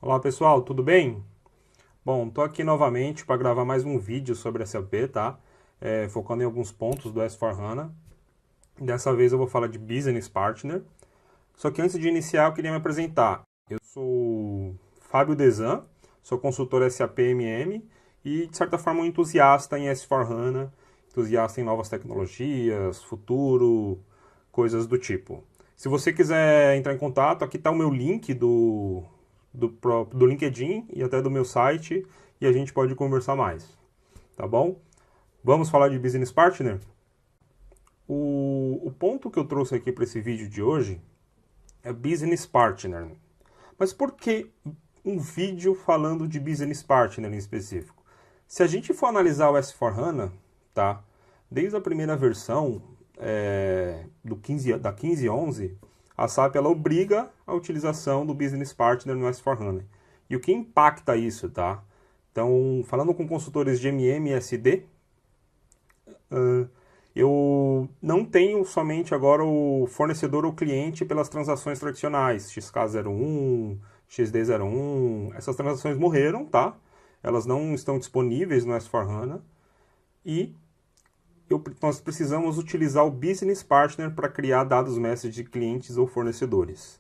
Olá pessoal, tudo bem? Bom, estou aqui novamente para gravar mais um vídeo sobre SAP, tá? Focando em alguns pontos do S/4HANA. Dessa vez eu vou falar de Business Partner. Só que antes de iniciar eu queria me apresentar. Eu sou Fábio Desan, sou consultor SAP MM e de certa forma um entusiasta em S/4HANA, entusiasta em novas tecnologias, futuro, coisas do tipo. Se você quiser entrar em contato, aqui está o meu link do LinkedIn e até do meu site e a gente pode conversar mais, tá bom? Vamos falar de Business Partner? O ponto que eu trouxe aqui para esse vídeo de hoje é Business Partner. Mas por que um vídeo falando de Business Partner em específico? Se a gente for analisar o S/4HANA, tá? Desde a primeira versão da 15.11, a SAP ela obriga a utilização do Business Partner no S/4HANA. E o que impacta isso, tá? Então, falando com consultores de MM e SD, eu não tenho somente agora o fornecedor ou cliente pelas transações tradicionais, XK01, XD01, essas transações morreram, tá? Elas não estão disponíveis no S/4HANA e nós precisamos utilizar o Business Partner para criar dados mestres de clientes ou fornecedores.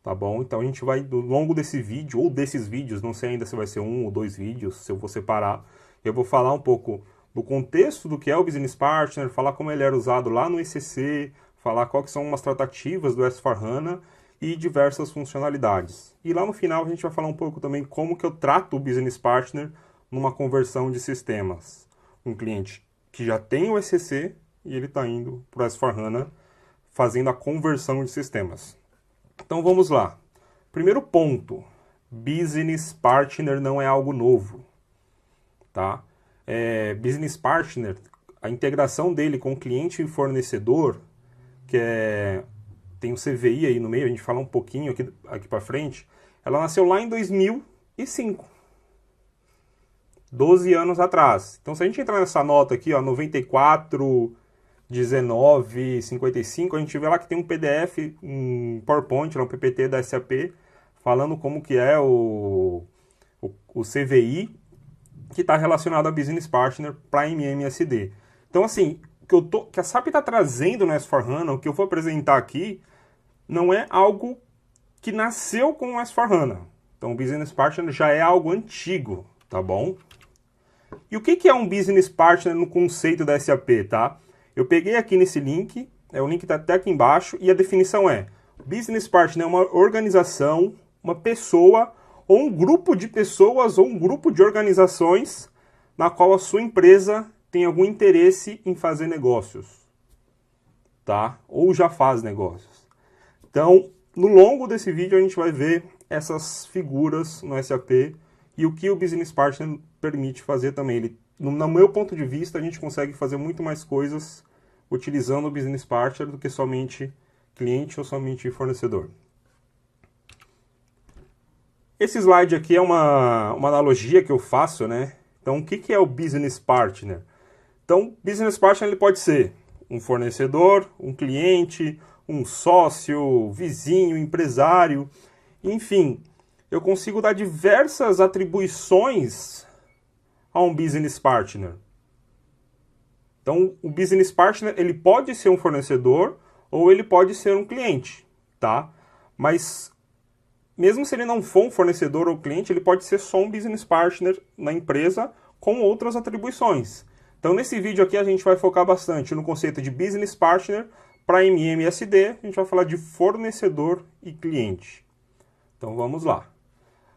Tá bom? Então a gente vai, ao longo desse vídeo, ou desses vídeos, não sei ainda se vai ser um ou dois vídeos, se eu vou separar, eu vou falar um pouco do contexto do que é o Business Partner, falar como ele era usado lá no ECC, falar quais são umas tratativas do S/4HANA e diversas funcionalidades. E lá no final a gente vai falar um pouco também como que eu trato o Business Partner numa conversão de sistemas. Um cliente que já tem o ECC e ele está indo para o S/4HANA fazendo a conversão de sistemas. Então vamos lá. Primeiro ponto, Business Partner não é algo novo, tá? Business Partner, a integração dele com cliente e fornecedor, tem o CVI aí no meio, a gente fala um pouquinho aqui para frente, ela nasceu lá em 2005. 12 anos atrás. Então, se a gente entrar nessa nota aqui, ó, 94, 19, 55, a gente vê lá que tem um PDF, um PowerPoint, um PPT da SAP, falando como que é o CVI, que está relacionado a Business Partner para MMSD. Então, assim, que a SAP está trazendo no S/4HANA, o que eu vou apresentar aqui, não é algo que nasceu com o S/4HANA. Então, o Business Partner já é algo antigo, tá bom? E o que é um Business Partner no conceito da SAP, tá? Eu peguei aqui nesse link, o link está até aqui embaixo, e a definição é: Business Partner é uma organização, uma pessoa, ou um grupo de pessoas, ou um grupo de organizações, na qual a sua empresa tem algum interesse em fazer negócios, tá? Ou já faz negócios. Então, no longo desse vídeo a gente vai ver essas figuras no SAP e o que o Business Partner permite fazer também. No meu ponto de vista, a gente consegue fazer muito mais coisas utilizando o Business Partner do que somente cliente ou somente fornecedor. Esse slide aqui é uma analogia que eu faço, né? Então, o que é o Business Partner? Então, Business Partner ele pode ser um fornecedor, um cliente, um sócio, vizinho, empresário, enfim, eu consigo dar diversas atribuições a um Business Partner. Então, o Business Partner ele pode ser um fornecedor ou ele pode ser um cliente, tá? Mas mesmo se ele não for um fornecedor ou cliente, ele pode ser só um Business Partner na empresa com outras atribuições. Então, nesse vídeo aqui a gente vai focar bastante no conceito de Business Partner para MMSD, a gente vai falar de fornecedor e cliente. Então, vamos lá.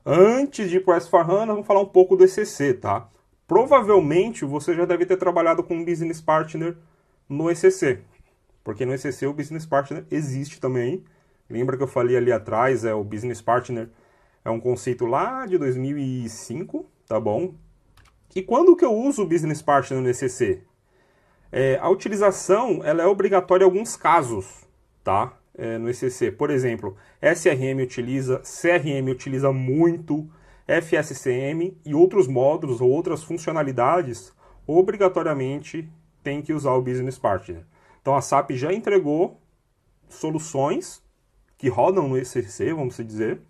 Antes de ir para o S/4HANA, vamos falar um pouco do ECC, tá? Provavelmente você já deve ter trabalhado com um Business Partner no ECC, porque no ECC o Business Partner existe também. Lembra que eu falei ali atrás, o Business Partner é um conceito lá de 2005, tá bom? E quando que eu uso o Business Partner no ECC? A utilização ela é obrigatória em alguns casos, tá? No ECC. Por exemplo, SRM utiliza, CRM utiliza muito, FSCM e outros módulos ou outras funcionalidades obrigatoriamente tem que usar o Business Partner. Então a SAP já entregou soluções que rodam no ECC, vamos dizer,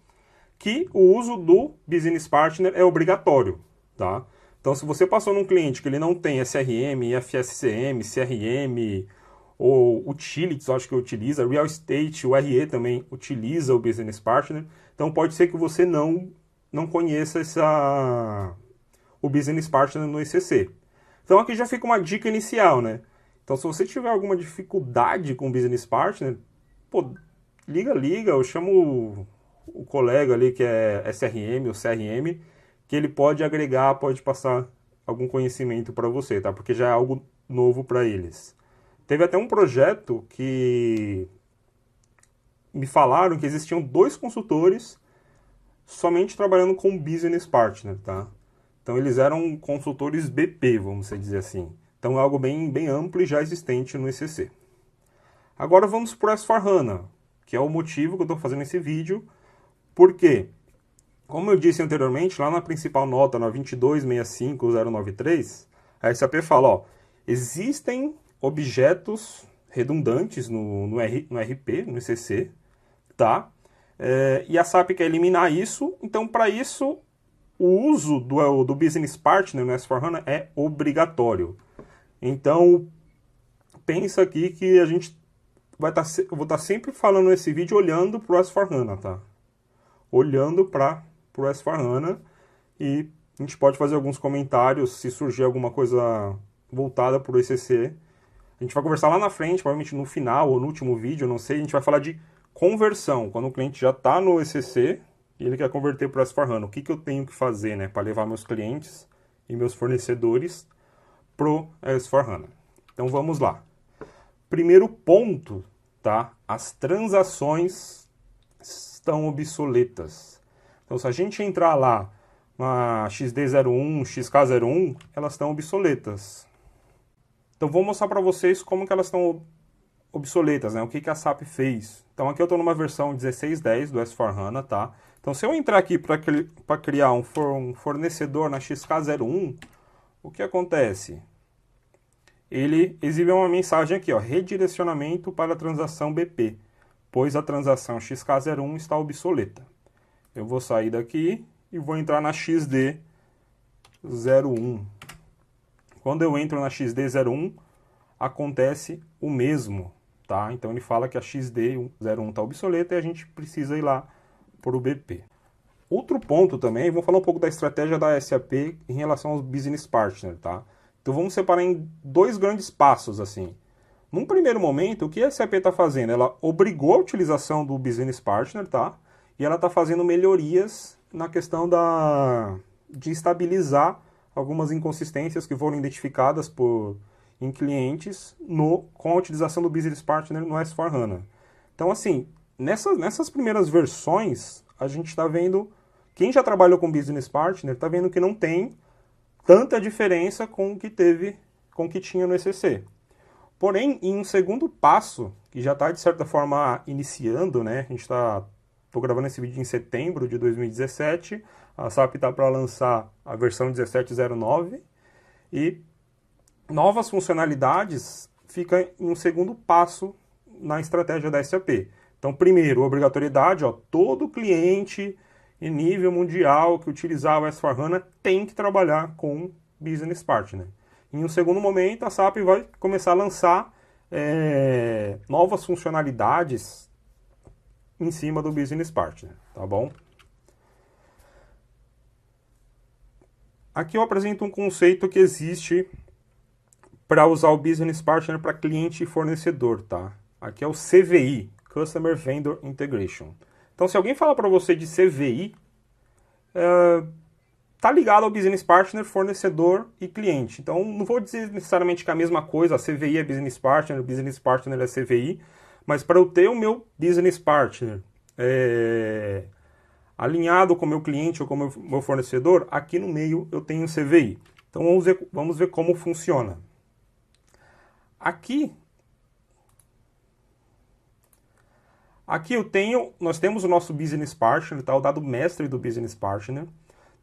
que o uso do Business Partner é obrigatório, tá? Então, se você passou num cliente que ele não tem SRM, FSCM, CRM, ou Utilities, acho que utiliza, Real Estate, o RE também utiliza o Business Partner, então pode ser que você não conheça o Business Partner no ECC. Então aqui já fica uma dica inicial, né? Então se você tiver alguma dificuldade com o Business Partner, pô, liga, eu chamo o colega ali que é SRM ou CRM, que ele pode agregar, pode passar algum conhecimento para você, tá? Porque já é algo novo para eles. Teve até um projeto que me falaram que existiam 2 consultores somente trabalhando com Business Partner, tá? Então eles eram consultores BP, vamos dizer assim. Então é algo bem amplo e já existente no ECC. Agora vamos para o S4HANA, que é o motivo que eu estou fazendo esse vídeo. Por quê? Como eu disse anteriormente, lá na principal nota, na 2265093, a SAP fala, ó, existem objetos redundantes no RP, no ECC, tá? E a SAP quer eliminar isso, então para isso o uso do Business Partner no S4HANA é obrigatório. Então, pensa aqui que a gente eu vou estar sempre falando nesse vídeo olhando para o S4HANA, tá? Olhando para o S4HANA e a gente pode fazer alguns comentários se surgir alguma coisa voltada para o ECC. A gente vai conversar lá na frente, provavelmente no final ou no último vídeo, não sei, a gente vai falar de conversão, quando o cliente já está no ECC e ele quer converter para o S4HANA. O que eu tenho que fazer, né, para levar meus clientes e meus fornecedores para o S4HANA. Então vamos lá. Primeiro ponto, tá? As transações estão obsoletas. Então se a gente entrar lá na XD01, XK01, elas estão obsoletas. Então vou mostrar para vocês como que elas estão obsoletas, né? O que a SAP fez. Então aqui eu estou numa versão 16.10 do S4HANA, tá? Então se eu entrar aqui para criar um fornecedor na XK01, o que acontece? Ele exibe uma mensagem aqui, ó, redirecionamento para a transação BP, pois a transação XK01 está obsoleta. Eu vou sair daqui e vou entrar na XD01. Quando eu entro na XD01, acontece o mesmo, tá? Então ele fala que a XD01 está obsoleta e a gente precisa ir lá para o BP. Outro ponto também, vamos falar um pouco da estratégia da SAP em relação aos Business Partner, tá? Então vamos separar em 2 grandes passos, assim. Num primeiro momento, o que a SAP está fazendo? Ela obrigou a utilização do Business Partner, tá? E ela está fazendo melhorias na questão de estabilizar algumas inconsistências que foram identificadas em clientes com a utilização do Business Partner no S4HANA. Então, assim, nessas primeiras versões, a gente está vendo, quem já trabalhou com Business Partner está vendo que não tem tanta diferença com o que tinha no ECC. Porém, em um segundo passo, que já está de certa forma iniciando, né? Estou gravando esse vídeo em setembro de 2017, a SAP está para lançar a versão 17.09 e novas funcionalidades ficam em um segundo passo na estratégia da SAP. Então, primeiro, obrigatoriedade, ó, todo cliente em nível mundial que utilizar o S4HANA tem que trabalhar com Business Partner. Em um segundo momento, a SAP vai começar a lançar novas funcionalidades em cima do Business Partner, tá bom? Aqui eu apresento um conceito que existe para usar o Business Partner para cliente e fornecedor, tá? Aqui é o CVI, Customer Vendor Integration. Então, se alguém falar para você de CVI, tá ligado ao Business Partner, fornecedor e cliente. Então, não vou dizer necessariamente que é a mesma coisa, a CVI é Business Partner, o Business Partner é CVI, mas para eu ter o meu Business Partner alinhado com o meu cliente ou com o meu fornecedor, aqui no meio eu tenho o CVI. Então, vamos ver como funciona. Aqui nós temos o nosso Business Partner, tá? O dado mestre do Business Partner.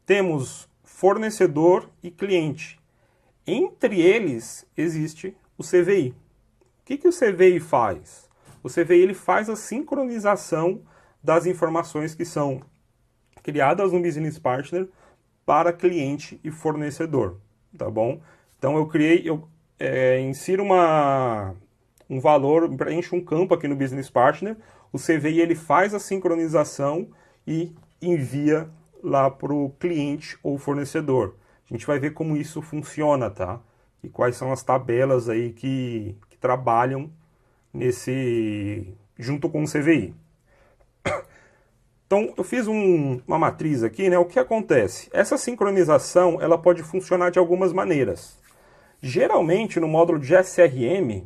Temos fornecedor e cliente. Entre eles existe o CVI. O que o CVI faz? O CVI ele faz a sincronização das informações que são criadas no Business Partner para cliente e fornecedor, tá bom? Então eu insiro um valor, preencho um campo aqui no Business Partner, o CVI ele faz a sincronização e envia lá para o cliente ou fornecedor. A gente vai ver como isso funciona, tá? E quais são as tabelas aí que trabalham junto com o CVI. Então, eu fiz uma matriz aqui, né? O que acontece? Essa sincronização, ela pode funcionar de algumas maneiras. Geralmente, no módulo de SRM,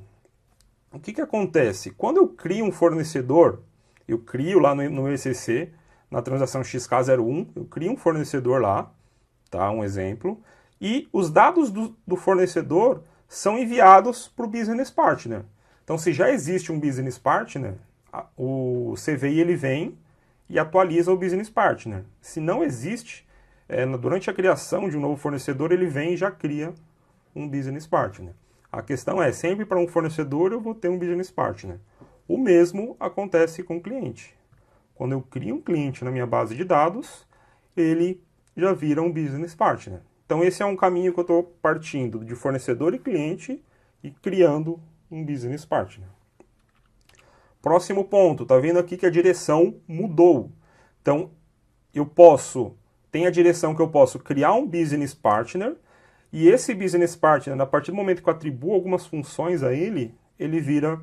o que acontece? Quando eu crio um fornecedor, eu crio lá no ECC, na transação XK01, eu crio um fornecedor lá, tá? Um exemplo, e os dados do fornecedor são enviados para o Business Partner. Então, se já existe um Business Partner, o CVI ele vem e atualiza o Business Partner. Se não existe, durante a criação de um novo fornecedor, ele vem e já cria um Business Partner. A questão é, sempre para um fornecedor eu vou ter um Business Partner. O mesmo acontece com o cliente. Quando eu crio um cliente na minha base de dados, ele já vira um Business Partner. Então esse é um caminho que eu estou partindo de fornecedor e cliente e criando um Business Partner. Próximo ponto, tá vendo aqui que a direção mudou. Então, tem a direção que eu posso criar um Business Partner, e esse Business Partner, a partir do momento que eu atribuo algumas funções a ele, ele vira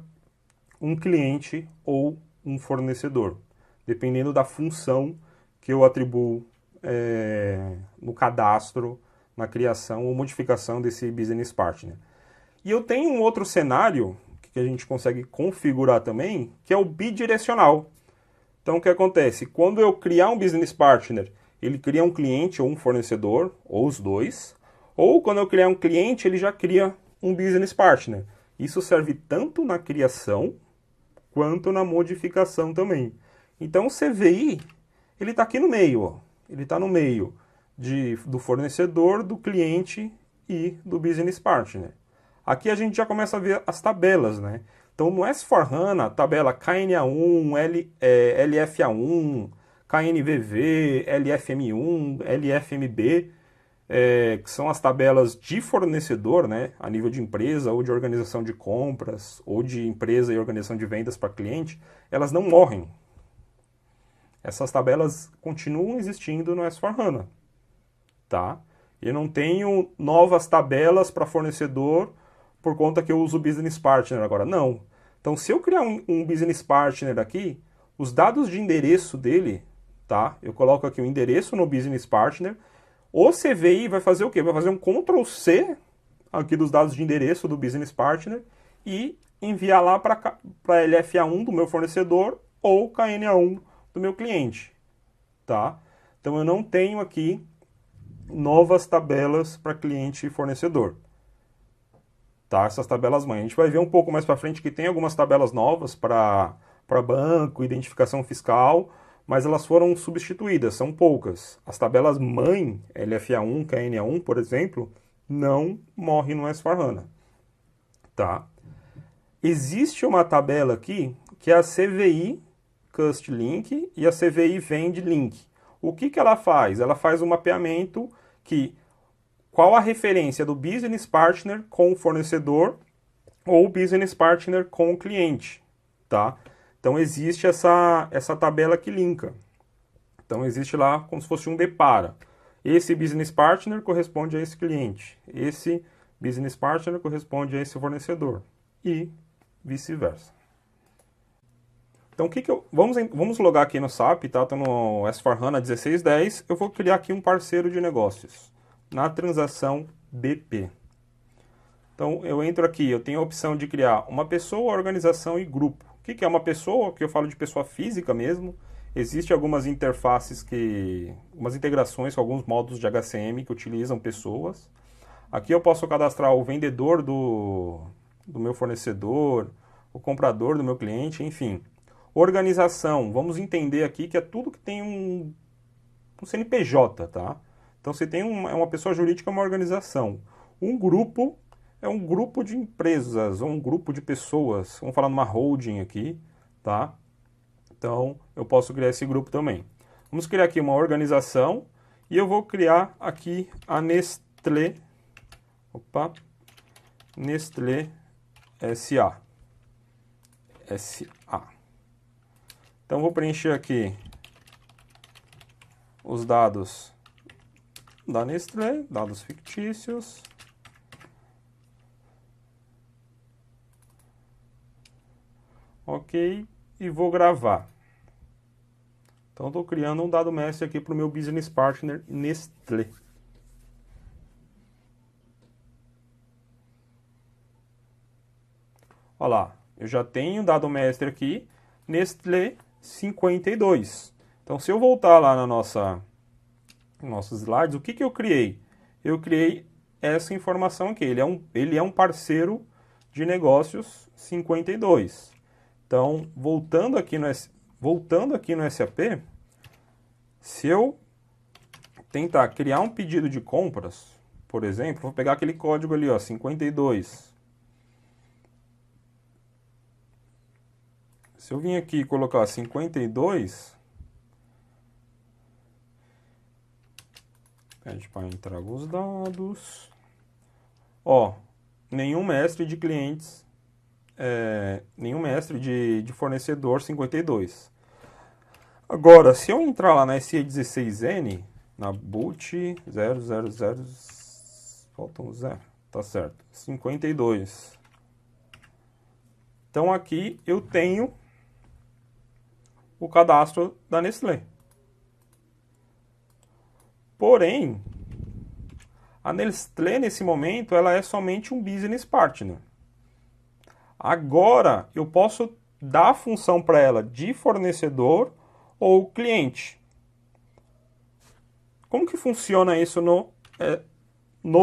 um cliente ou um fornecedor, dependendo da função que eu atribuo no cadastro, na criação ou modificação desse Business Partner. E eu tenho um outro cenário que a gente consegue configurar também, que é o bidirecional. Então, o que acontece? Quando eu criar um Business Partner, ele cria um cliente ou um fornecedor, ou os dois. Ou quando eu criar um cliente, ele já cria um Business Partner. Isso serve tanto na criação, quanto na modificação também. Então, o CVI, ele está aqui no meio. Ó. Ele está no meio do fornecedor, do cliente e do Business Partner. Aqui a gente já começa a ver as tabelas, né? Então, no S4HANA, a tabela KNA1, LFA1, KNVV, LFM1, LFMB, que são as tabelas de fornecedor, né? A nível de empresa, ou de organização de compras, ou de empresa e organização de vendas para cliente, elas não morrem. Essas tabelas continuam existindo no S4HANA, tá? Eu não tenho novas tabelas para fornecedor por conta que eu uso o Business Partner agora. Não. Então, se eu criar um Business Partner aqui, os dados de endereço dele, tá? Eu coloco aqui o endereço no Business Partner. O CVI vai fazer o quê? Vai fazer um Ctrl+C aqui dos dados de endereço do Business Partner e enviar lá para LFA1 do meu fornecedor ou KNA1 do meu cliente, tá? Então, eu não tenho aqui novas tabelas para cliente e fornecedor. Tá? Essas tabelas mãe. A gente vai ver um pouco mais para frente que tem algumas tabelas novas para banco, identificação fiscal, mas elas foram substituídas, são poucas. As tabelas mãe, LFA1, KNA1, por exemplo, não morrem no S4HANA. Tá? Existe uma tabela aqui que é a CVI Cust Link e a CVI Vend Link. O que ela faz? Ela faz um mapeamento qual a referência do Business Partner com o fornecedor ou Business Partner com o cliente, tá? Então, existe essa tabela que linka. Então, existe lá como se fosse um depara. Esse Business Partner corresponde a esse cliente. Esse Business Partner corresponde a esse fornecedor. E vice-versa. Então, vamos logar aqui no SAP, tá? Estou no S4HANA 1610. Eu vou criar aqui um parceiro de negócios na transação BP. Então, eu entro aqui, eu tenho a opção de criar uma pessoa, organização e grupo. O que é uma pessoa? Que eu falo de pessoa física mesmo. Existem algumas interfaces algumas integrações com alguns módulos de HCM que utilizam pessoas. Aqui eu posso cadastrar o vendedor do meu fornecedor, o comprador do meu cliente, enfim. Organização, vamos entender aqui que é tudo que tem um CNPJ, tá? Então, você tem uma pessoa jurídica, uma organização. Um grupo é um grupo de empresas, ou um grupo de pessoas. Vamos falar numa holding aqui, tá? Então, eu posso criar esse grupo também. Vamos criar aqui uma organização e eu vou criar aqui a Nestlé, Nestlé SA. Então vou preencher aqui os dados da Nestlé, dados fictícios. Ok, e vou gravar. Então, estou criando um dado mestre aqui para o meu business partner Nestlé. Olha lá, eu já tenho dado mestre aqui, Nestlé 52. Então, se eu voltar lá na nossos slides, o que eu criei? Eu criei essa informação aqui. Ele é um parceiro de negócios 52. Então, voltando aqui no SAP, se eu tentar criar um pedido de compras, por exemplo, vou pegar aquele código ali, ó, 52. Se eu vim aqui e colocar 52, pede para entrar os dados. Ó, nenhum mestre de clientes, nenhum mestre de fornecedor 52. Agora, se eu entrar lá na SE16N, na boot 000, falta um 0, tá certo, 52. Então aqui eu tenho o cadastro da Nestlé. Porém, a Nestlé nesse momento ela é somente um business partner. Agora eu posso dar a função para ela de fornecedor ou cliente. Como que funciona isso no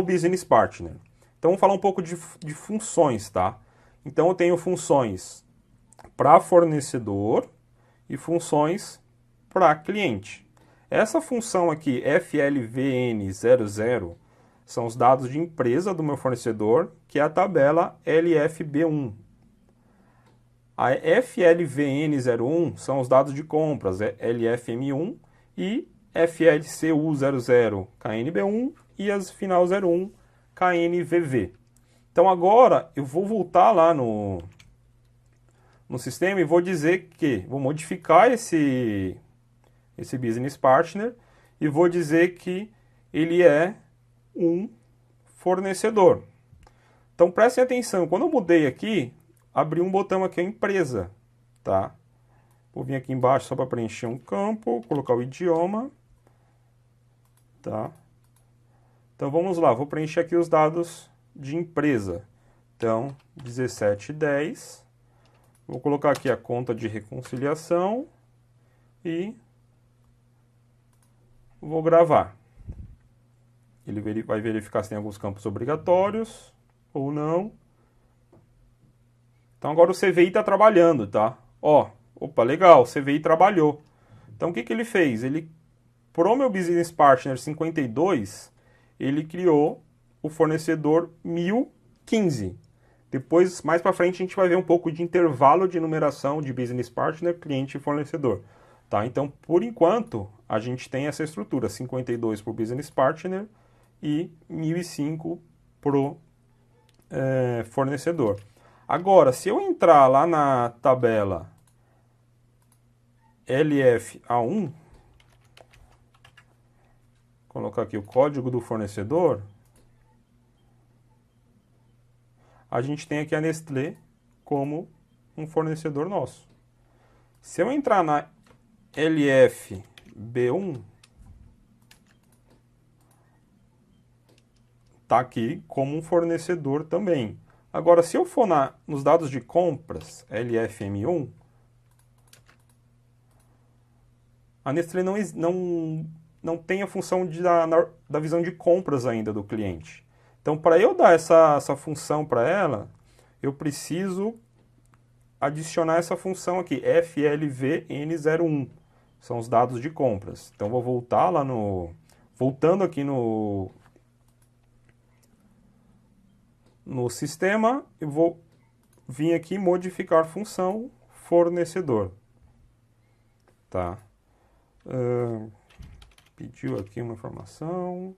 business partner? Então vamos falar um pouco de funções, tá? Então eu tenho funções para fornecedor e funções para cliente. Essa função aqui, FLVN00, são os dados de empresa do meu fornecedor, que é a tabela LFB1. A FLVN01 são os dados de compras, LFM1, e FLCU00, KNB1, e as final 01, KNVV. Então agora eu vou voltar lá no sistema e vou dizer que vou modificar esse business partner e vou dizer que ele é um fornecedor. Então prestem atenção, quando eu mudei aqui, abri um botão aqui, a empresa, tá? Vou vir aqui embaixo só para preencher um campo, colocar o idioma, tá? Então vamos lá, vou preencher aqui os dados de empresa. Então, 1710, vou colocar aqui a conta de reconciliação e vou gravar. Ele vai verificar se tem alguns campos obrigatórios ou não. Então agora o CVI está trabalhando, tá? Ó, opa, legal, o CVI trabalhou. Então o que ele fez? Ele, pro meu Business Partner 52, ele criou o fornecedor 1015. Depois, mais para frente, a gente vai ver um pouco de intervalo de numeração de Business Partner, cliente e fornecedor. Tá? Então, por enquanto, a gente tem essa estrutura, 52 para o Business Partner e 1005 para o fornecedor. Agora, se eu entrar lá na tabela LFA1, colocar aqui o código do fornecedor, a gente tem aqui a Nestlé como um fornecedor nosso. Se eu entrar na LFB1, está aqui como um fornecedor também. Agora, se eu for nos dados de compras, LFM1, a Nestlé não tem a função da visão de compras ainda do cliente. Então, para eu dar essa função para ela, eu preciso adicionar essa função aqui, FLVN01. São os dados de compras. Então, vou voltar lá voltando aqui no sistema, eu vou vir aqui e modificar função fornecedor. Tá? Pediu aqui uma informação.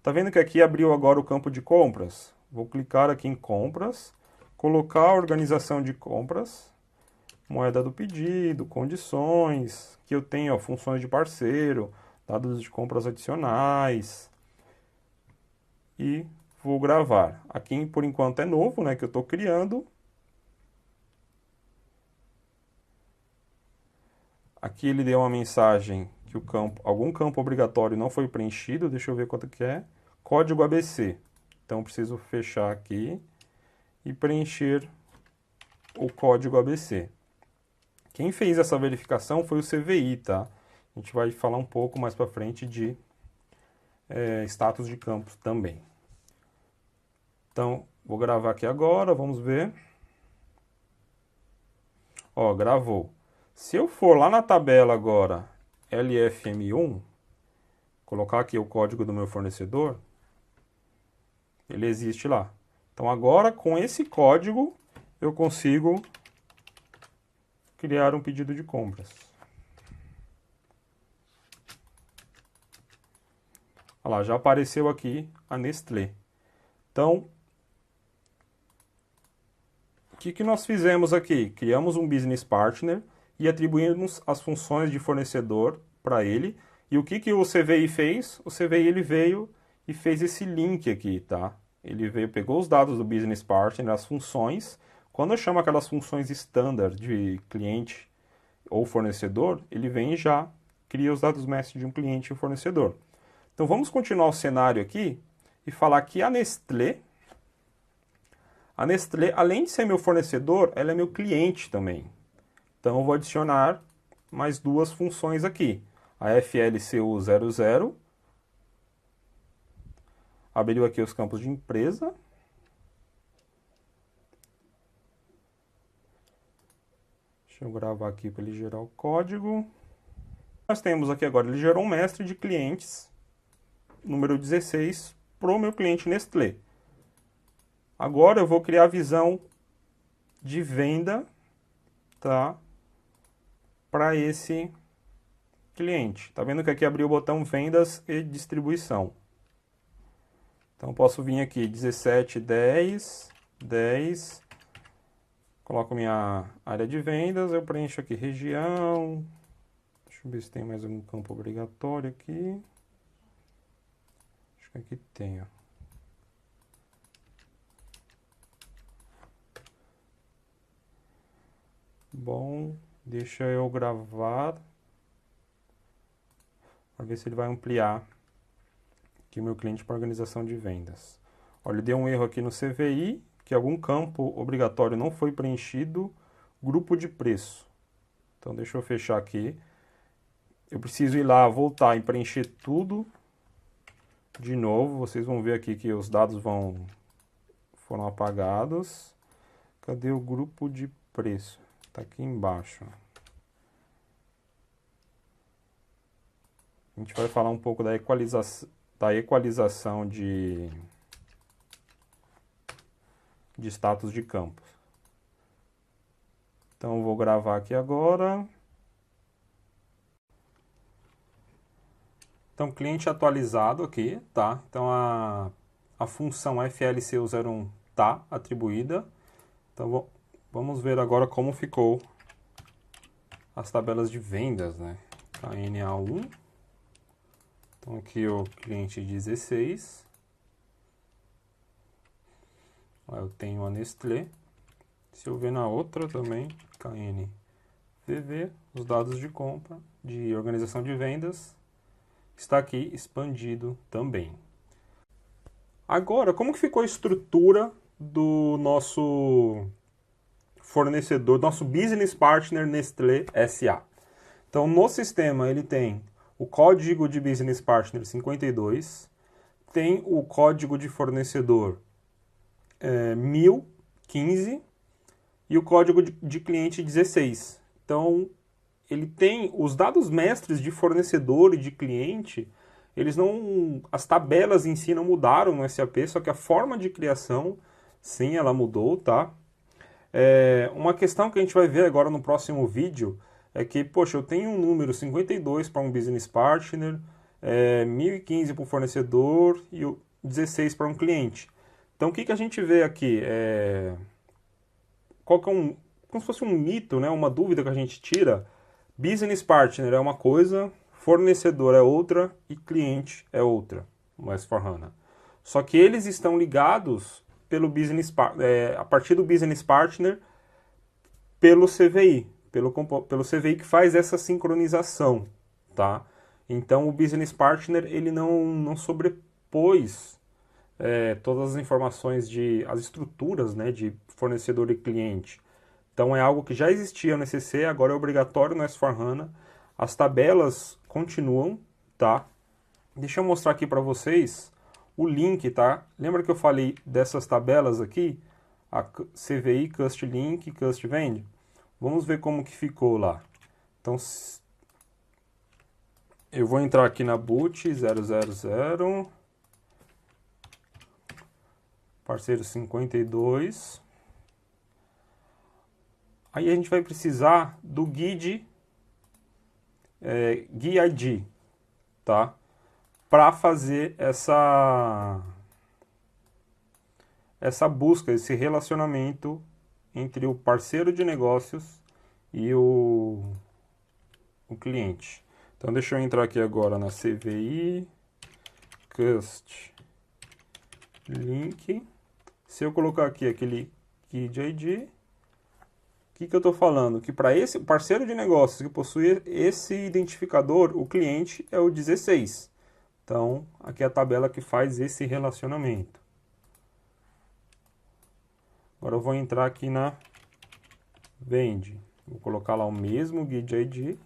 Tá vendo que aqui abriu agora o campo de compras? Vou clicar aqui em compras, colocar a organização de compras, moeda do pedido, condições, que eu tenho, ó, funções de parceiro, dados de compras adicionais. E vou gravar. Aqui por enquanto é novo, né, que eu estou criando. Aqui ele deu uma mensagem que algum campo obrigatório não foi preenchido. Deixa eu ver quanto que é. Código ABC. Então, preciso fechar aqui e preencher o código ABC. Quem fez essa verificação foi o CVI, tá? A gente vai falar um pouco mais para frente de status de campos também. Então, vou gravar aqui agora, vamos ver. Ó, gravou. Se eu for lá na tabela agora, LFM1, colocar aqui o código do meu fornecedor, ele existe lá. Então agora, com esse código, eu consigo criar um pedido de compras. Olha lá, já apareceu aqui a Nestlé. Então, o que nós fizemos aqui? Criamos um Business Partner e atribuímos as funções de fornecedor para ele. E o que o CVI fez? O CVI ele veio e fez esse link aqui, tá? Ele veio, pegou os dados do Business Partner, as funções. Quando eu chamo aquelas funções standard de cliente ou fornecedor, ele vem e já cria os dados mestre de um cliente e um fornecedor. Então vamos continuar o cenário aqui e falar que a Nestlé, além de ser meu fornecedor, ela é meu cliente também. Então eu vou adicionar mais duas funções aqui. A FLCU00, abriu aqui os campos de empresa. Deixa eu gravar aqui para ele gerar o código. Nós temos aqui agora, ele gerou um mestre de clientes, número 16, para o meu cliente Nestlé. Agora eu vou criar a visão de venda, tá? Para esse cliente. Tá vendo que aqui abriu o botão vendas e distribuição. Então posso vir aqui 17, 10, 10, coloco minha área de vendas, eu preencho aqui região. Deixa eu ver se tem mais algum campo obrigatório aqui. Acho que aqui tem, ó. Bom, deixa eu gravar para ver se ele vai ampliar aqui o meu cliente para organização de vendas. Olha, ele deu um erro aqui no CVI, que algum campo obrigatório não foi preenchido, grupo de preço. Então deixa eu fechar aqui. Eu preciso ir lá, voltar e preencher tudo de novo. Vocês vão ver aqui que os dados foram apagados. Cadê o grupo de preço? Está aqui embaixo. A gente vai falar um pouco da equalização de status de campos. Então, eu vou gravar aqui agora. Então, cliente atualizado aqui, tá? Então, a função FLCU01 tá atribuída. Então, vamos ver agora como ficou as tabelas de vendas, né? KNA1. Então, aqui o cliente 16. Eu tenho a Nestlé. Se eu ver na outra também, KNVV, os dados de compra, de organização de vendas, está aqui expandido também. Agora, como que ficou a estrutura do nosso fornecedor, nosso Business Partner Nestlé SA? Então, no sistema, ele tem o código de Business Partner 52, tem o código de fornecedor 1015 e o código de cliente 16. Então, ele tem os dados mestres de fornecedor e de cliente, as tabelas em si não mudaram no SAP, só que a forma de criação, sim, ela mudou, tá? Uma questão que a gente vai ver agora no próximo vídeo é que, poxa, eu tenho um número 52 para um business partner, 1015 para um fornecedor e 16 para um cliente. Então, o que a gente vê aqui? Qual que é como se fosse um mito, né? Uma dúvida que a gente tira. Business partner é uma coisa, fornecedor é outra e cliente é outra, no S4HANA. Só que eles estão ligados pelo a partir do business partner pelo CVI, pelo CVI que faz essa sincronização, tá? Então o business partner ele não sobrepôs todas as informações as estruturas, né, de fornecedor e cliente. Então é algo que já existia no ECC, agora é obrigatório no S4HANA. As tabelas continuam, tá? Deixa eu mostrar aqui para vocês o link, tá? Lembra que eu falei dessas tabelas aqui? A CVI, Cust Link, Cust Vend? Vamos ver como que ficou lá. Então, eu vou entrar aqui na boot 000, parceiro 52. Aí a gente vai precisar do GUID, GUID, tá? Para fazer essa busca, esse relacionamento entre o parceiro de negócios e o cliente. Então deixa eu entrar aqui agora na CVI, Cust Link. Se eu colocar aqui aquele GUID ID, o que eu estou falando? Que para esse parceiro de negócios que possui esse identificador, o cliente é o 16. Então, aqui é a tabela que faz esse relacionamento. Agora eu vou entrar aqui na Vende. Vou colocar lá o mesmo GUID ID.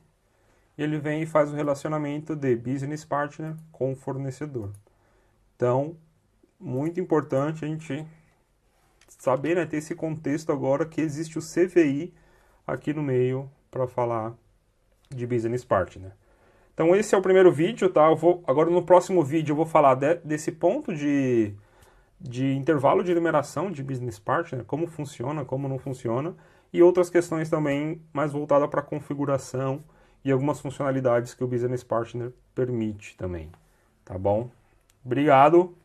E ele vem e faz o relacionamento de Business Partner com o fornecedor. Então, muito importante a gente saber, né, ter esse contexto agora que existe o CVI aqui no meio para falar de Business Partner. Então esse é o primeiro vídeo, tá? Agora no próximo vídeo eu vou falar desse ponto de intervalo de numeração de Business Partner, como funciona, como não funciona, e outras questões também mais voltadas para configuração e algumas funcionalidades que o Business Partner permite também, tá bom? Obrigado!